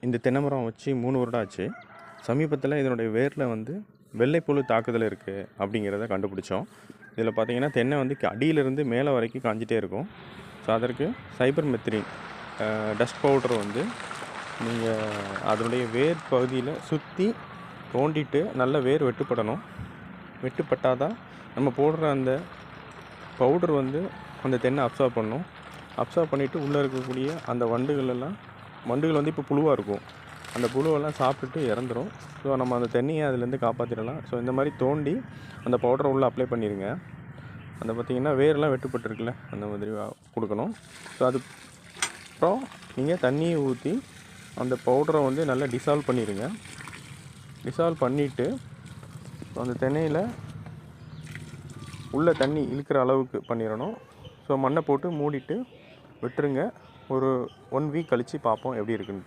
இந்த தென்னை மரம் வச்சு 3 வருடம் ஆச்சு. சமீபத்தில் இதனுடைய வேரில் வந்து வெள்ளைப்புழு தாக்குதல் இருக்குது அப்படிங்கிறத கண்டுபிடிச்சோம். இதில் பார்த்தீங்கன்னா தென்னை வந்து அடியிலிருந்து மேலே வரைக்கும் காஞ்சிட்டே இருக்கும். ஸோ அதற்கு சைபர்மெத்ரின் டஸ்ட் பவுடர் வந்து நீங்கள் அதனுடைய வேர் பகுதியில் சுற்றி தோண்டிட்டு நல்ல வேர் வெட்டுப்படணும். வெட்டுப்பட்டால் தான் நம்ம போடுற அந்த பவுடர் வந்து அந்த தென்னை அப்சர்வ் பண்ணணும். அப்சர்வ் பண்ணிவிட்டு உள்ளே இருக்கக்கூடிய அந்த வண்டுகள் வந்து இப்போ புழுவாக இருக்கும். அந்த புழுவெல்லாம் சாப்பிட்டுட்டு இறந்துடும். ஸோ நம்ம அந்த தென்னையை அதுலேருந்து காப்பாற்றிடலாம். ஸோ இந்த மாதிரி தோண்டி அந்த பவுடரை உள்ளே அப்ளை பண்ணிடுங்க. அந்த பார்த்திங்கன்னா வேரெல்லாம் வெட்டுப்பட்டுருக்குல்ல, அந்த மாதிரி கொடுக்கணும். ஸோ அதுக்கப்புறம் நீங்கள் தண்ணியை ஊற்றி அந்த பவுடரை வந்து நல்லா டிசால்வ் பண்ணிடுங்க. டிசால்வ் பண்ணிவிட்டு அந்த தென்னையில் உள்ள தண்ணி இழுக்கிற அளவுக்கு பண்ணிடணும். ஸோ மண்ணை போட்டு மூடிட்டு விட்டுருங்க. ஒரு 1 வீக் கழித்து பார்ப்போம் எப்படி இருக்குன்ட்டு.